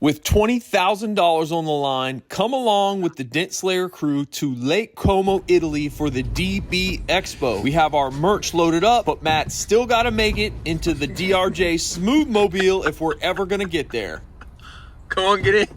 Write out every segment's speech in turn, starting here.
With $20,000 on the line, come along with the Dent Slayer crew to Lake Como, Italy for the DB Expo. We have our merch loaded up, but Matt still got to make it into the DRJ Smooth Mobile if we're ever going to get there. Come on, get in.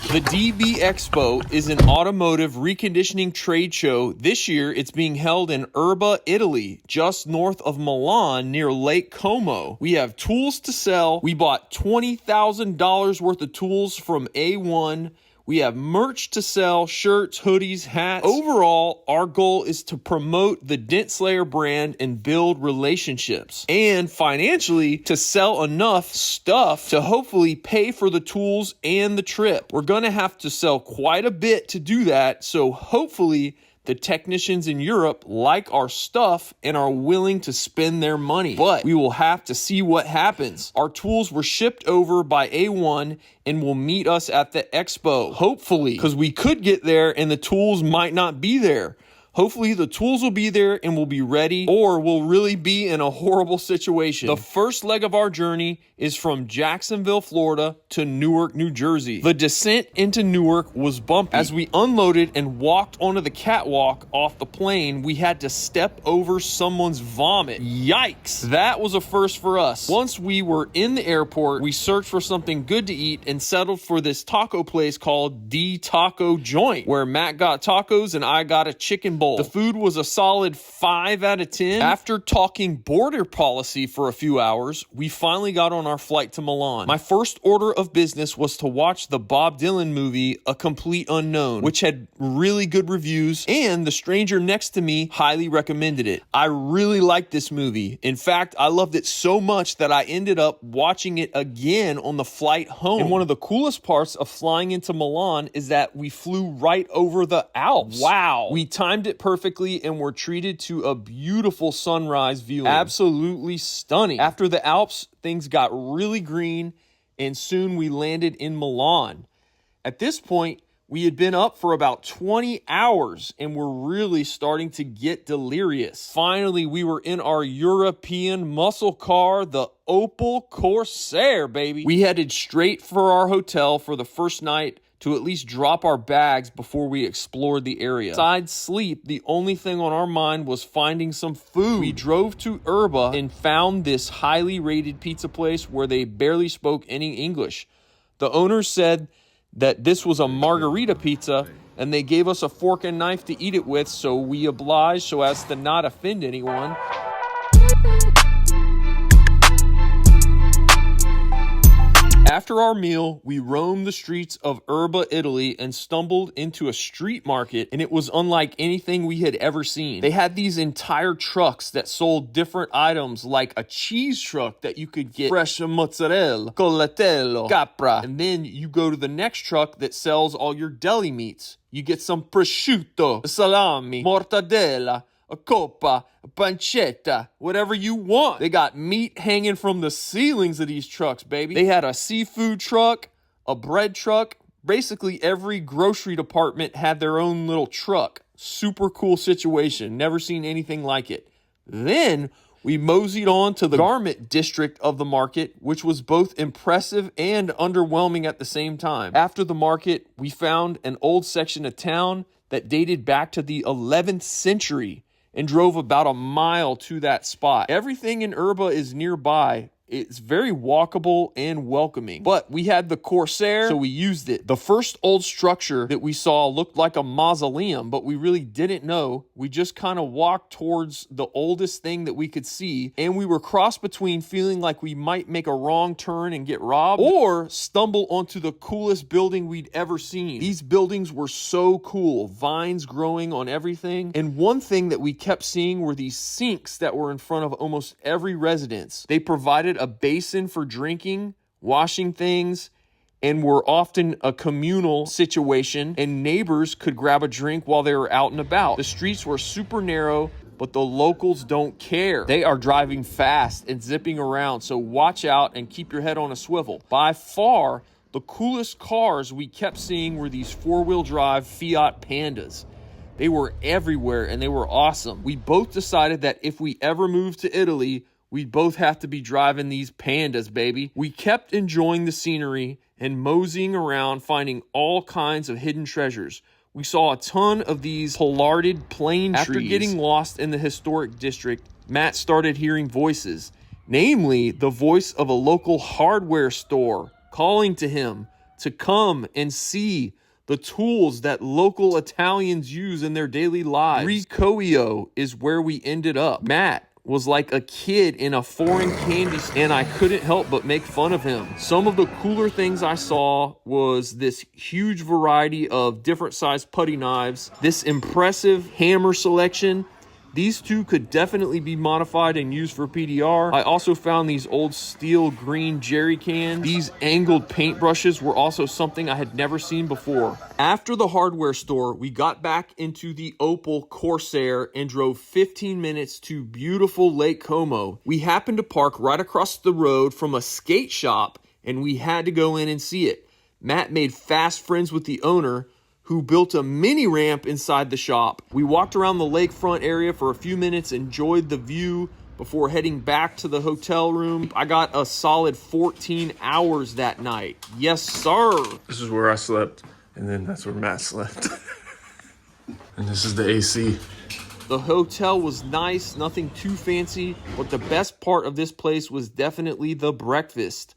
The DB Expo is an automotive reconditioning trade show. This year, it's being held in Erba, Italy, just north of Milan near Lake Como. We have tools to sell. We bought $20,000 worth of tools from A1. We have merch to sell, shirts, hoodies, hats. Overall, our goal is to promote the Dent Slayer brand and build relationships. And financially, to sell enough stuff to hopefully pay for the tools and the trip. We're going to have to sell quite a bit to do that, so hopefully the technicians in Europe like our stuff and are willing to spend their money. But we will have to see what happens. Our tools were shipped over by A1 and will meet us at the Expo. Hopefully, because we could get there and the tools might not be there. Hopefully the tools will be there and we'll be ready, or we'll really be in a horrible situation. The first leg of our journey is from Jacksonville, Florida to Newark, New Jersey. The descent into Newark was bumpy. As we unloaded and walked onto the catwalk off the plane, we had to step over someone's vomit. Yikes! That was a first for us. Once we were in the airport, we searched for something good to eat and settled for this taco place called D Taco Joint, where Matt got tacos and I got a chicken bowl. The food was a solid 5 out of 10. After talking border policy for a few hours, we finally got on our flight to Milan. My first order of business was to watch the Bob Dylan movie, A Complete Unknown, which had really good reviews, and the stranger next to me highly recommended it. I really liked this movie. In fact, I loved it so much that I ended up watching it again on the flight home. And one of the coolest parts of flying into Milan is that we flew right over the Alps. Wow. We timed it perfectly and were treated to a beautiful sunrise viewing. Absolutely stunning. After the Alps, things got really green and soon we landed in Milan. At this point, we had been up for about 20 hours and were really starting to get delirious. Finally, we were in our European muscle car, the Opel Corsair, baby. We headed straight for our hotel for the first night to at least drop our bags before we explored the area. Besides sleep, the only thing on our mind was finding some food. We drove to Erba and found this highly rated pizza place where they barely spoke any English. The owner said that this was a margarita pizza and they gave us a fork and knife to eat it with, so we obliged so as to not offend anyone. After our meal, we roamed the streets of Erba, Italy, and stumbled into a street market, and it was unlike anything we had ever seen. They had these entire trucks that sold different items, like a cheese truck that you could get fresh mozzarella, colatello, capra, and then you go to the next truck that sells all your deli meats. You get some prosciutto, salami, mortadella, a coppa, a pancetta, whatever you want. They got meat hanging from the ceilings of these trucks, baby. They had a seafood truck, a bread truck. Basically, every grocery department had their own little truck. Super cool situation. Never seen anything like it. Then we moseyed on to the garment district of the market, which was both impressive and underwhelming at the same time. After the market, we found an old section of town that dated back to the 11th century. And drove about a mile to that spot. Everything in Erba is nearby. It's very walkable and welcoming. But we had the Corsair, so we used it. The first old structure that we saw looked like a mausoleum, but we really didn't know. We just kind of walked towards the oldest thing that we could see, and we were crossed between feeling like we might make a wrong turn and get robbed, or stumble onto the coolest building we'd ever seen. These buildings were so cool, vines growing on everything, and one thing that we kept seeing were these sinks that were in front of almost every residence. They provided a basin for drinking, washing things, and were often a communal situation, and neighbors could grab a drink while they were out and about. The streets were super narrow, but the locals don't care. They are driving fast and zipping around, so watch out and keep your head on a swivel. By far, the coolest cars we kept seeing were these four-wheel drive Fiat Pandas. They were everywhere and they were awesome. We both decided that if we ever moved to Italy, We both have to be driving these pandas, baby. We kept enjoying the scenery and moseying around, finding all kinds of hidden treasures. We saw a ton of these pollarded plane trees. After getting lost in the historic district, Matt started hearing voices, namely the voice of a local hardware store calling to him to come and see the tools that local Italians use in their daily lives. Ricoio is where we ended up. Matt was like a kid in a foreign candy store, and I couldn't help but make fun of him. Some of the cooler things I saw was this huge variety of different sized putty knives, this impressive hammer selection. These two could definitely be modified and used for PDR. I also found these old steel green jerry cans. These angled paintbrushes were also something I had never seen before. After the hardware store, we got back into the Opel Corsair and drove 15 minutes to beautiful Lake Como. We happened to park right across the road from a skate shop, and we had to go in and see it. Matt made fast friends with the owner, who built a mini ramp inside the shop. We walked around the lakefront area for a few minutes, enjoyed the view before heading back to the hotel room. I got a solid 14 hours that night. Yes, sir. This is where I slept, and then that's where Matt slept. And this is the AC. The hotel was nice, nothing too fancy, but the best part of this place was definitely the breakfast.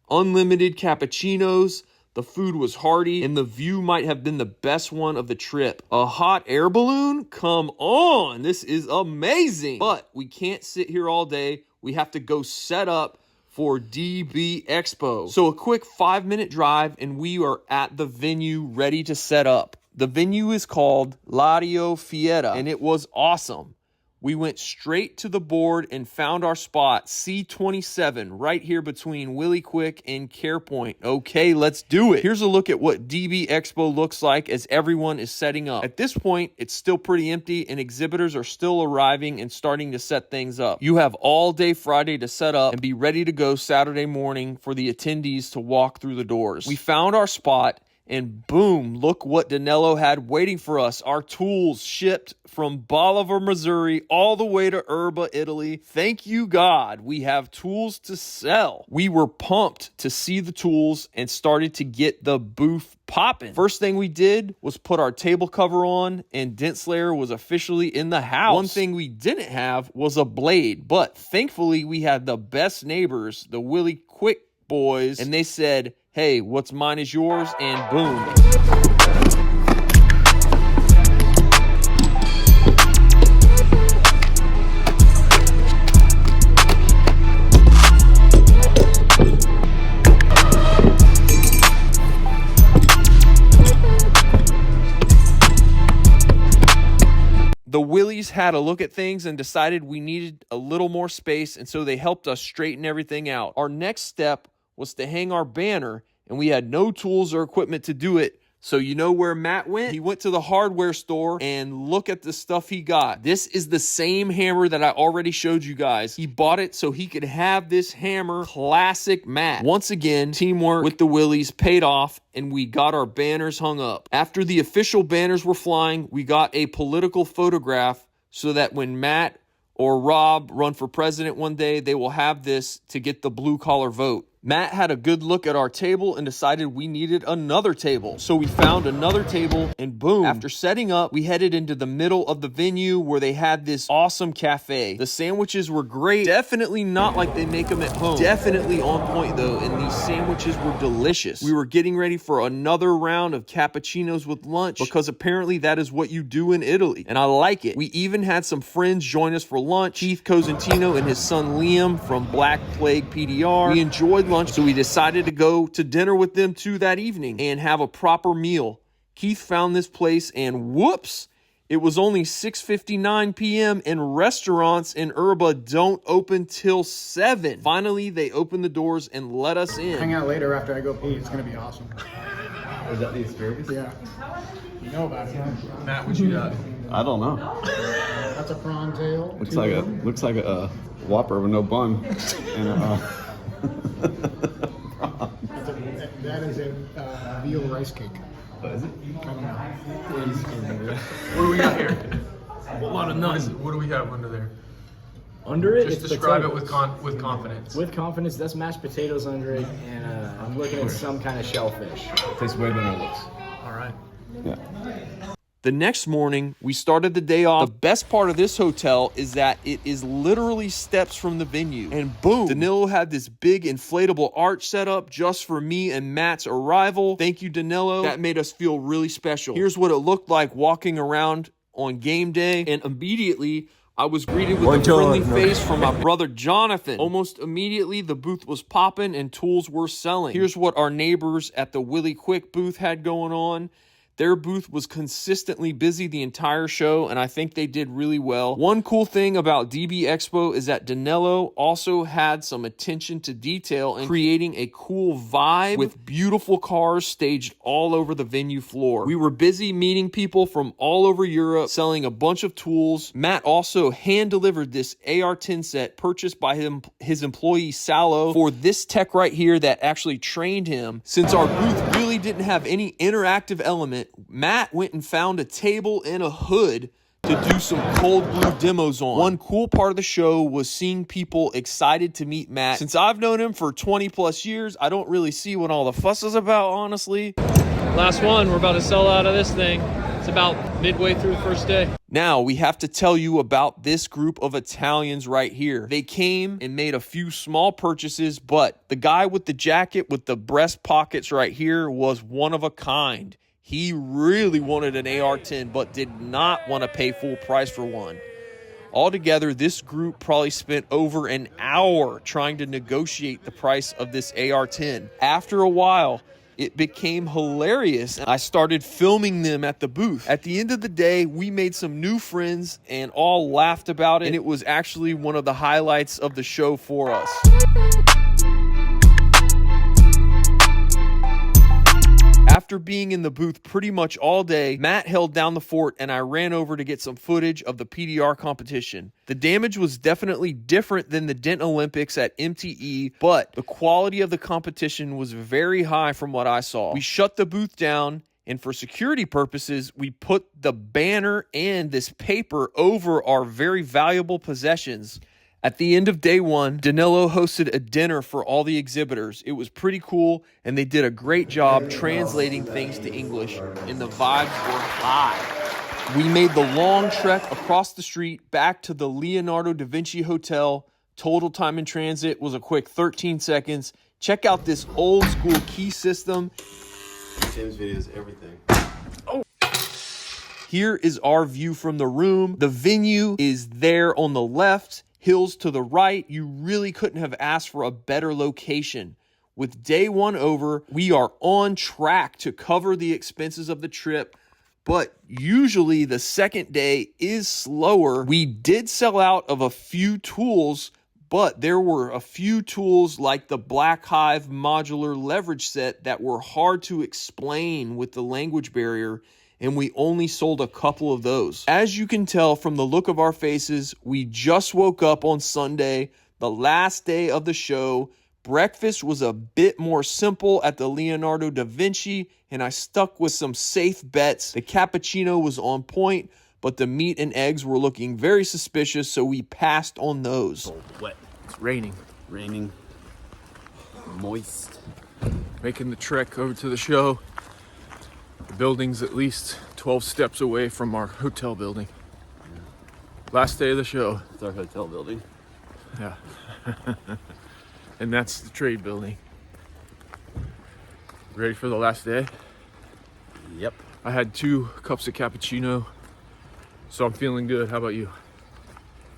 Unlimited cappuccinos. The food was hearty, and the view might have been the best one of the trip. A hot air balloon? Come on, this is amazing. But we can't sit here all day. We have to go set up for DB Expo. So a quick 5-minute drive, and we are at the venue ready to set up. The venue is called Ladio Fiera, and it was awesome. We went straight to the board and found our spot, C27, right here between Willie Quick and CarePoint. Okay, let's do it. Here's a look at what DB Expo looks like as everyone is setting up. At this point, it's still pretty empty, and exhibitors are still arriving and starting to set things up. You have all day Friday to set up and be ready to go Saturday morning for the attendees to walk through the doors. We found our spot, and boom, look what Danilo had waiting for us. Our tools shipped from Bolivar, Missouri, all the way to Erba, Italy. Thank you, God. We have tools to sell. We were pumped to see the tools and started to get the booth popping. First thing we did was put our table cover on, and Dent Slayer was officially in the house. One thing we didn't have was a blade, but thankfully we had the best neighbors, the Willie Quick boys, and they said, hey, what's mine is yours, and boom. The Willies had a look at things and decided we needed a little more space, and so they helped us straighten everything out. Our next step was to hang our banner, and we had no tools or equipment to do it. So you know where Matt went? He went to the hardware store, and look at the stuff he got. This is the same hammer that I already showed you guys. He bought it so he could have this hammer. Classic Matt. Once again, teamwork with the Willies paid off, and we got our banners hung up. After the official banners were flying, we got a political photograph so that when Matt or Rob run for president one day, they will have this to get the blue collar vote. Matt had a good look at our table and decided we needed another table. So we found another table, and boom. After setting up, we headed into the middle of the venue where they had this awesome cafe. The sandwiches were great. Definitely not like they make them at home. Definitely on point though, and these sandwiches were delicious. We were getting ready for another round of cappuccinos with lunch because apparently that is what you do in Italy, and I like it. We even had some friends join us for lunch. Keith Cosentino and his son Liam from Black Plague PDR. We enjoyed lunch, so we decided to go to dinner with them too that evening and have a proper meal. Keith found this place, and whoops, it was only 6:59 p.m. and restaurants in Erba don't open till 7. Finally, they opened the doors and let us in. Hang out later after I go pee. It's gonna be awesome. Is that the experience? Yeah. You know about it. Matt, what you got? I don't know. That's a prawn tail. Looks like a Whopper with no bun and a. That is a veal rice cake. What is it? I don't know. What do we got here? A lot of nuts. What do we have under there? Under it, Just it's describe potatoes. it with confidence. With confidence, that's mashed potatoes under it, and I'm looking at some kind of shellfish. Tastes way better than it looks. All right. Yeah. The next morning, we started the day off. The best part of this hotel is that it is literally steps from the venue. And boom, Danilo had this big inflatable arch set up just for me and Matt's arrival. Thank you, Danilo. That made us feel really special. Here's what it looked like walking around on game day. And immediately, I was greeted with a friendly face from my brother Jonathan. Almost immediately, the booth was popping and tools were selling. Here's what our neighbors at the Willie Quick booth had going on. Their booth was consistently busy the entire show, and I think they did really well. One cool thing about DB Expo is that Danilo also had some attention to detail in creating a cool vibe with beautiful cars staged all over the venue floor. We were busy meeting people from all over Europe, selling a bunch of tools. Matt also hand-delivered this AR-10 set purchased by his employee Salo for this tech right here that actually trained him. Since our booth really didn't have any interactive element, Matt went and found a table and a hood to do some cold glue demos on. One cool part of the show was seeing people excited to meet Matt. Since I've known him for 20 plus years, I don't really see what all the fuss is about, honestly. Last one, we're about to sell out of this thing. It's about midway through the first day. Now, we have to tell you about this group of Italians right here. They came and made a few small purchases, but the guy with the jacket with the breast pockets right here was one of a kind. He really wanted an AR-10, but did not want to pay full price for one. Altogether, this group probably spent over an hour trying to negotiate the price of this AR-10. After a while, it became hilarious. I started filming them at the booth. At the end of the day, we made some new friends and all laughed about it, and it was actually one of the highlights of the show for us. After being in the booth pretty much all day, Matt held down the fort and I ran over to get some footage of the PDR competition. The damage was definitely different than the Dent Olympics at MTE, but the quality of the competition was very high from what I saw. We shut the booth down, and for security purposes, we put the banner and this paper over our very valuable possessions. At the end of day one, Danilo hosted a dinner for all the exhibitors. It was pretty cool, and they did a great job translating things to English, and the vibes were high. We made the long trek across the street back to the Leonardo da Vinci Hotel. Total time in transit was a quick 13 seconds. Check out this old school key system. Tim's video is everything. Here is our view from the room. The venue is there on the left. Hills to the right. You really couldn't have asked for a better location. With day one over, we are on track to cover the expenses of the trip, but usually the second day is slower. We did sell out of a few tools, but there were a few tools like the Black Hive modular leverage set that were hard to explain with the language barrier, and we only sold a couple of those. As you can tell from the look of our faces, we just woke up on Sunday, the last day of the show. Breakfast was a bit more simple at the Leonardo da Vinci, and I stuck with some safe bets. The cappuccino was on point, but the meat and eggs were looking very suspicious, so we passed on those. Cold, wet. It's raining. Raining. Moist. Making the trek over to the show. The building's at least 12 steps away from our hotel building. Last day of the show. It's our hotel building. Yeah. And that's the trade building. Ready for the last day? Yep. I had 2 cups of cappuccino, so I'm feeling good. How about you?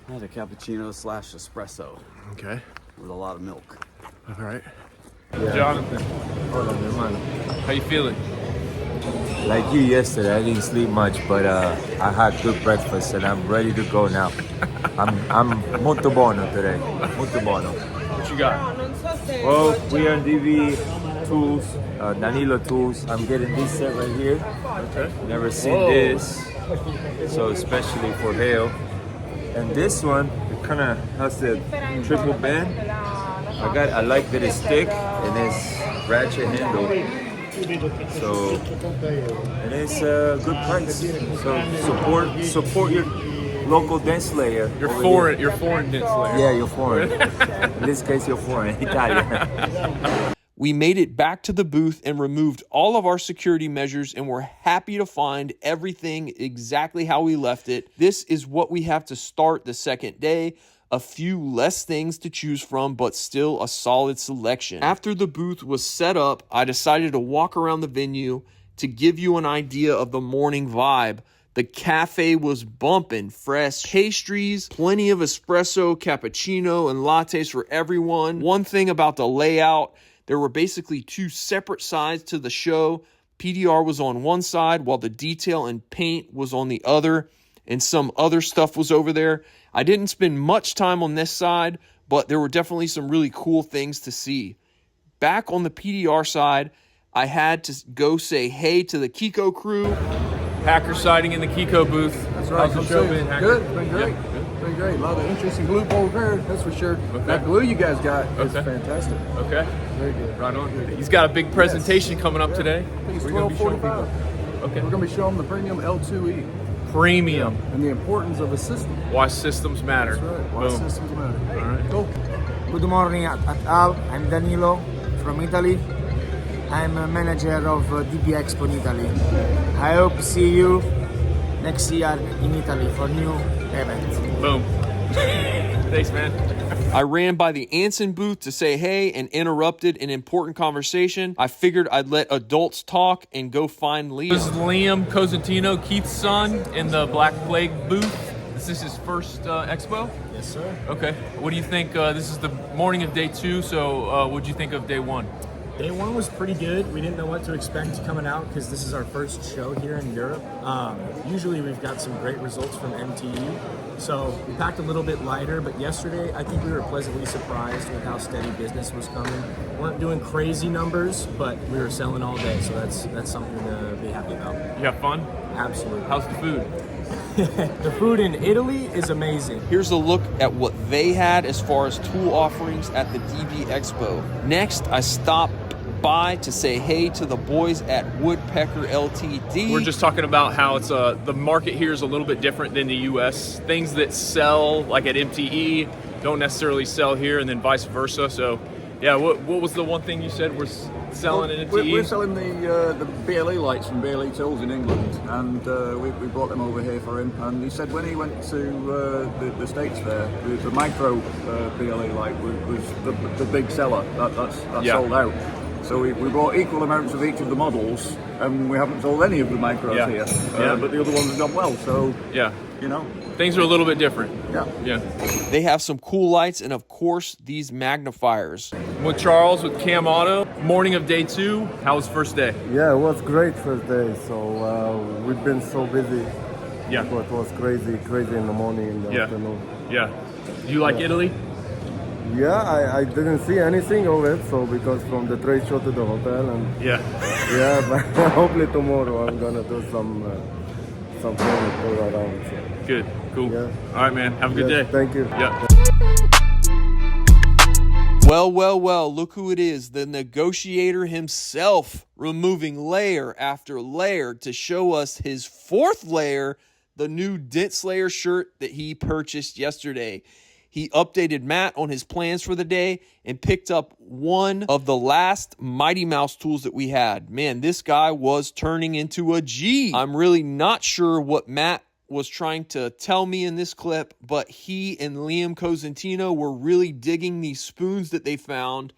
I had a cappuccino / espresso Okay. with a lot of milk. All right. Yeah. Jonathan. Hold on, hermano. How you feeling? Like you yesterday, I didn't sleep much, but I had good breakfast and I'm ready to go now. I'm molto buono today. Molto buono. What you got? Well, we are DV Tools, Danilo Tools. I'm getting this set right here. Okay. Never seen this, so especially for hail. And this one, it kind of has the triple bend. I like that it's thick and it's ratchet handle. So, and it's a good price. So support your local Dent Slayer. You're over foreign. here. You're foreign Dent Slayer. Yeah, you're foreign. In this case, you're foreign, Italian. We made it back to the booth and removed all of our security measures, and we're happy to find everything exactly how we left it. This is what we have to start the second day. A few less things to choose from, but still a solid selection. After the booth was set up, I decided to walk around the venue to give you an idea of the morning vibe. The cafe was bumping, fresh pastries, plenty of espresso, cappuccino, and lattes for everyone. One thing about the layout, there were basically two separate sides to the show. PDR was on one side while the detail and paint was on the other, and some other stuff was over there. I didn't spend much time on this side, but there were definitely some really cool things to see. Back on the PDR side, I had to go say hey to the Kiko crew. Hacker sighting in the Kiko booth. That's right. How's the show been, Hacker? Good. It's been great. Been great. A lot of interesting glue over there, that's for sure. Okay. That glue you guys got is Okay. fantastic. Okay. Very good. Right on. He's got a big presentation coming up today. I think it's We're gonna be showing 12:45. people. Okay. We're going to be showing the premium L2E Premium. and the importance of a system. Why systems matter. That's right. Why Boom. systems matter. All right. Cool. Good morning at all. I'm Danilo from Italy. I'm a manager of DB Expo in Italy. I hope to see you next year in Italy for new events. Boom. Thanks, man. I ran by the Anson booth to say hey and interrupted an important conversation. I figured I'd let adults talk and go find This is Liam. Liam Cosentino, Keith's son, in the Black Plague booth. Is this his first expo? Yes, sir. Okay. What do you think? This is the morning of day 2, so what did you think of day 1? Day 1 was pretty good. We didn't know what to expect coming out because this is our first show here in Europe. Usually we've got some great results from MTU. So we packed a little bit lighter, but yesterday I think we were pleasantly surprised with how steady business was coming. Weren't doing crazy numbers, but we were selling all day, so that's something to be happy about. You have fun? Absolutely. How's the food? The food in Italy is amazing. Here's a look at what they had as far as tool offerings at the DB Expo. Next, I stopped by to say hey to the boys at Woodpecker Ltd. We're just talking about how it's the market here is a little bit different than the U.S. Things that sell, like at MTE, don't necessarily sell here, and then vice versa. So, yeah, what was the one thing you said we're selling at MTE? We're selling the BLE lights from BLE Tools in England, and we brought them over here for him. And he said when he went to the States there, the micro BLE light was the big seller. That's Yeah. sold out. So we brought equal amounts of each of the models, and we haven't sold any of the micros Yeah. here. Yeah. But the other ones have done well. So Yeah. you know, Things are a little bit different. yeah. Yeah. They have some cool lights and, of course, these magnifiers. With Charles with Cam Auto, morning of day 2. How was first day? Yeah, it was great first day. So we've been so busy. Yeah. So it was crazy in the morning, in the Yeah. afternoon. Yeah. Do you like Italy? Yeah, I didn't see anything of it. So because from the trade show to the hotel, and Yeah. yeah, but hopefully tomorrow I'm gonna do some training all around. So. Good. Cool. Yeah. All right, man. Have a good Yes, day. thank you. Yeah. Well, look who it is, the negotiator himself, removing layer after layer to show us his 4th layer, the new Dent Slayer shirt that he purchased yesterday. He updated Matt on his plans for the day and picked up one of the last Mighty Mouse tools that we had. Man, this guy was turning into a G. I'm really not sure what Matt was trying to tell me in this clip, but he and Liam Cosentino were really digging these spoons that they found,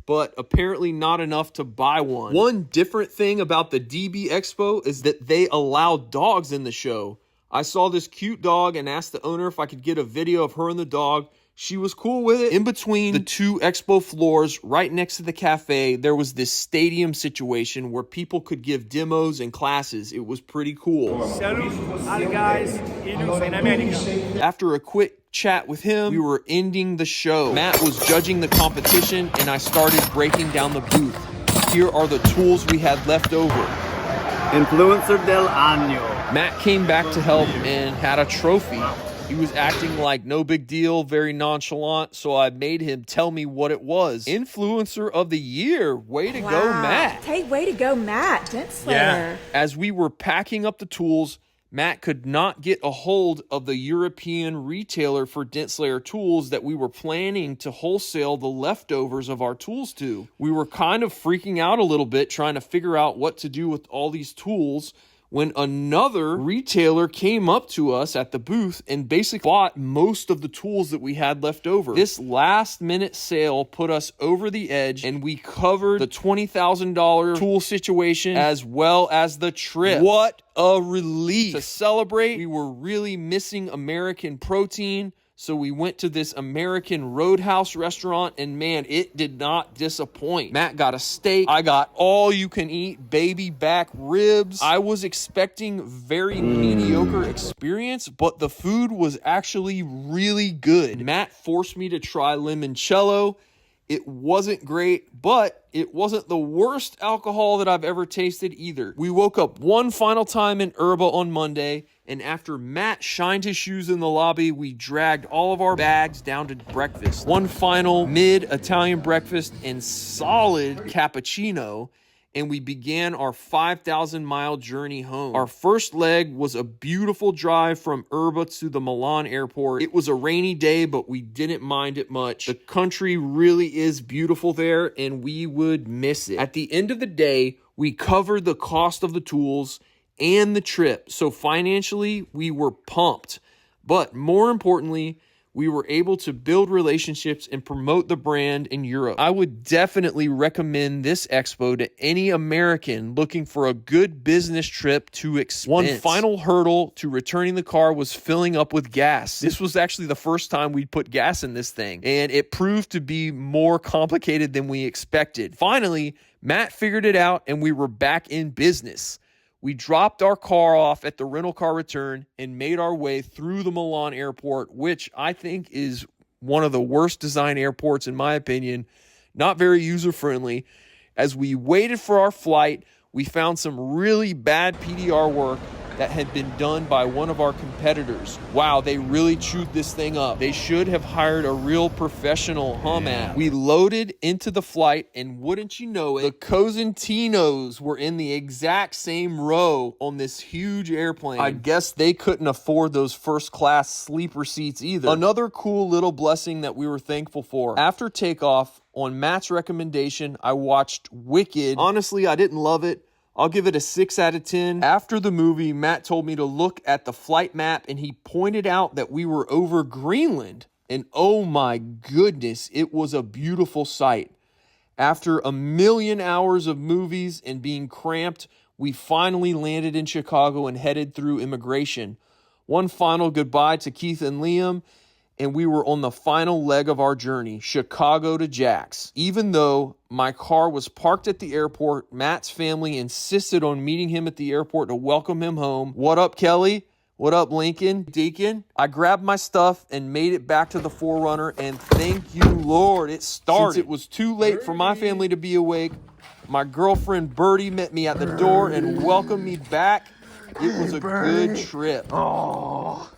but apparently not enough to buy one. One different thing about the DB Expo is that they allow dogs in the show. I saw this cute dog and asked the owner if I could get a video of her and the dog. She was cool with it. In between the 2 expo floors, right next to the cafe, there was this stadium situation where people could give demos and classes. It was pretty cool. After a quick chat with him, we were ending the show. Matt was judging the competition, and I started breaking down the booth. Here are the tools we had left over. Influencer del año. Matt came back to help and had a trophy. He was acting like no big deal, very nonchalant, so I made him tell me what it was. Influencer of the year. Way to go, Matt. Hey, way to go, Matt. Dent Slayer. As we were packing up the tools, Matt could not get a hold of the European retailer for Dent Slayer tools that we were planning to wholesale the leftovers of our tools to. We were kind of freaking out a little bit trying to figure out what to do with all these tools when another retailer came up to us at the booth and basically bought most of the tools that we had left over. This last minute sale put us over the edge, and we covered the $20,000 tool situation as well as the trip. What a relief. To celebrate, we were really missing American protein, so we went to this American Roadhouse restaurant, and man, it did not disappoint. Matt got a steak. I got all you can eat baby back ribs. I was expecting very mediocre experience, but the food was actually really good. Matt forced me to try limoncello. It wasn't great, but it wasn't the worst alcohol that I've ever tasted either. We woke up one final time in Erba on Monday, and after Matt shined his shoes in the lobby, we dragged all of our bags down to breakfast. One final mid-Italian breakfast and solid cappuccino, and we began our 5,000-mile journey home. Our first leg was a beautiful drive from Erba to the Milan airport. It was a rainy day, but we didn't mind it much. The country really is beautiful there, and we would miss it. At the end of the day, we covered the cost of the tools and the trip, so financially, we were pumped. But more importantly, we were able to build relationships and promote the brand in Europe. I would definitely recommend this expo to any American looking for a good business trip to expense. One final hurdle to returning the car was filling up with gas. This was actually the first time we'd put gas in this thing, and it proved to be more complicated than we expected. Finally, Matt figured it out, and we were back in business. We dropped our car off at the rental car return and made our way through the Milan airport, which I think is one of the worst design airports in my opinion, not very user-friendly. As we waited for our flight, we found some really bad PDR work that had been done by one of our competitors. Wow, they really chewed this thing up. They should have hired a real professional hummat. We loaded into the flight, and wouldn't you know it, the Cosentinos were in the exact same row on this huge airplane. I guess they couldn't afford those first-class sleeper seats either. Another cool little blessing that we were thankful for. After takeoff, on Matt's recommendation, I watched Wicked. Honestly, I didn't love it. I'll give it a 6 out of 10. After the movie, Matt told me to look at the flight map, and he pointed out that we were over Greenland. And oh my goodness, it was a beautiful sight. After a million hours of movies and being cramped, we finally landed in Chicago and headed through immigration. One final goodbye to Keith and Liam, and we were on the final leg of our journey, Chicago to Jax. Even though my car was parked at the airport, Matt's family insisted on meeting him at the airport to welcome him home. What up, Kelly? What up, Lincoln? Deacon? I grabbed my stuff and made it back to the 4Runner, and thank you, Lord, it started. Since it was too late for my family to be awake, my girlfriend Birdie met me at the door and welcomed me back. It was a good trip. Oh.